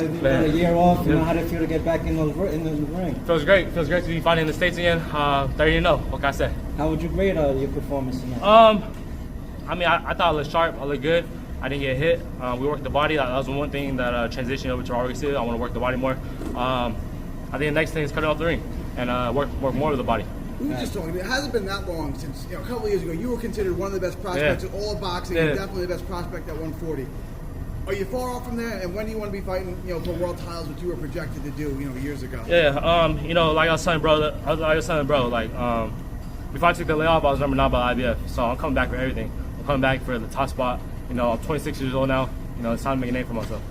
You got a year off. You know how to feel to get back in the ring. Feels great. Feels great to be fighting in the States again. 30-0. What can I say? How would you grade your performance tonight? I mean, I thought I looked sharp. I looked good. I didn't get hit. We worked the body. That was one thing that transitioned over to ROC. I want to work the body more. I think the next thing is cutting off the ring and work more with the body. We were just talking. It hasn't been that long since a couple of years ago. You were considered one of the best prospects in all of boxing, and definitely the best prospect at 140. Are you far off from there? And when do you want to be fighting, for world titles, which you were projected to do, years ago? Yeah. Like I was telling bro, before I took the layoff, I was number 9 by IBF. So I'm coming back for everything. I'm coming back for the top spot. I'm 26 years old now. It's time to make a name for myself.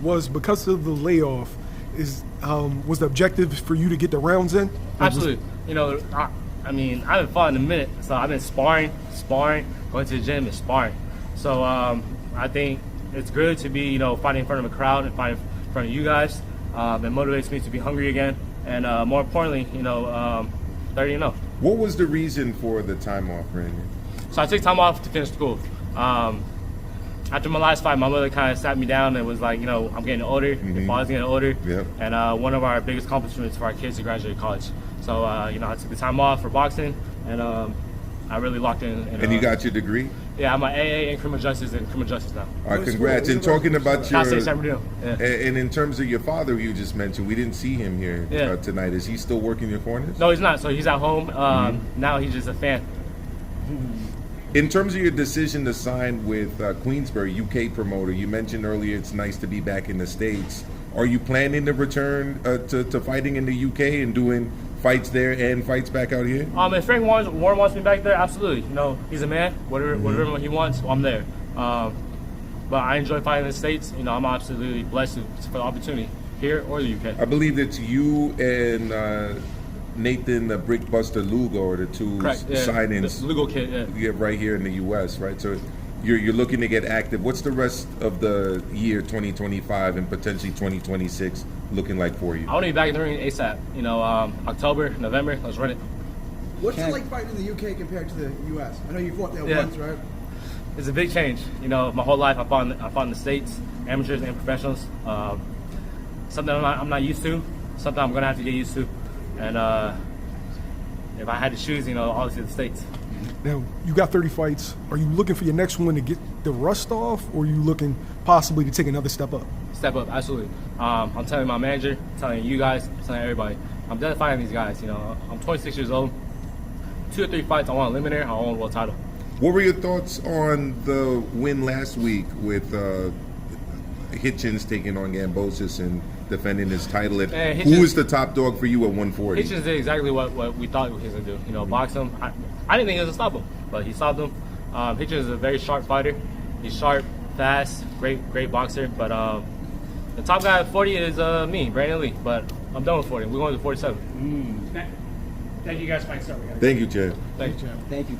Was because of the layoff, was the objective for you to get the rounds in? Absolutely. I haven't fought in a minute, so I've been sparring, going to the gym and sparring. So I think it's good to be, fighting in front of a crowd and fighting in front of you guys. It motivates me to be hungry again, and more importantly, 30-0. What was the reason for the time off, Brandon? So I took time off to finish school. After my last fight, my mother kind of sat me down and was like, I'm getting older, your father's getting older, and one of our biggest accomplishments for our kids to graduate college. So, I took the time off for boxing, and I really locked in. And you got your degree? Yeah, I'm an AA in criminal justice now. All right, congrats. And talking about your, and in terms of your father, you just mentioned, we didn't see him here tonight. Is he still working your corners? No, he's not. So he's at home. Now he's just a fan. In terms of your decision to sign with Queensberry, UK promoter, you mentioned earlier it's nice to be back in the States. Are you planning to return to fighting in the UK and doing fights there and fights back out here? If Frank Warren wants me back there, absolutely. He's a man. Whatever he wants, I'm there. But I enjoy fighting in the States. I'm absolutely blessed for the opportunity here or the UK. I believe it's you and Nathan the Brickbuster Lugo are the two signings. The Lugo kid, right here in the U.S., right? So you're looking to get active. What's the rest of the year 2025 and potentially 2026 looking like for you? I want to be back in the ring ASAP. October, November, let's run it. What's it like fighting in the UK compared to the U.S.? I know you fought there once, right? It's a big change. My whole life I fought in the States, amateurs and professionals. Something I'm not used to. Something I'm gonna have to get used to. And if I had to choose, obviously the States. Now, you got 30 fights. Are you looking for your next one to get the rust off, or are you looking possibly to take another step up? Step up, absolutely. I'm telling my manager, telling you guys, telling everybody, I'm definitely fighting these guys. I'm 26 years old. 2 or 3 fights, I want a eliminator, I want a world title. What were your thoughts on the win last week with Hitchens taking on Gambosis and defending his title? Who is the top dog for you at 140? Hitchens did exactly what we thought he was going to do. Box him. I didn't think he was going to stop him, but he stopped him. Hitchens is a very sharp fighter. He's sharp, fast, great boxer. But the top guy at 40 is me, Brandun Lee. But I'm done with 40. We're going to 47. Thank you guys for my Thank you, Jay. Thank you. Thank you.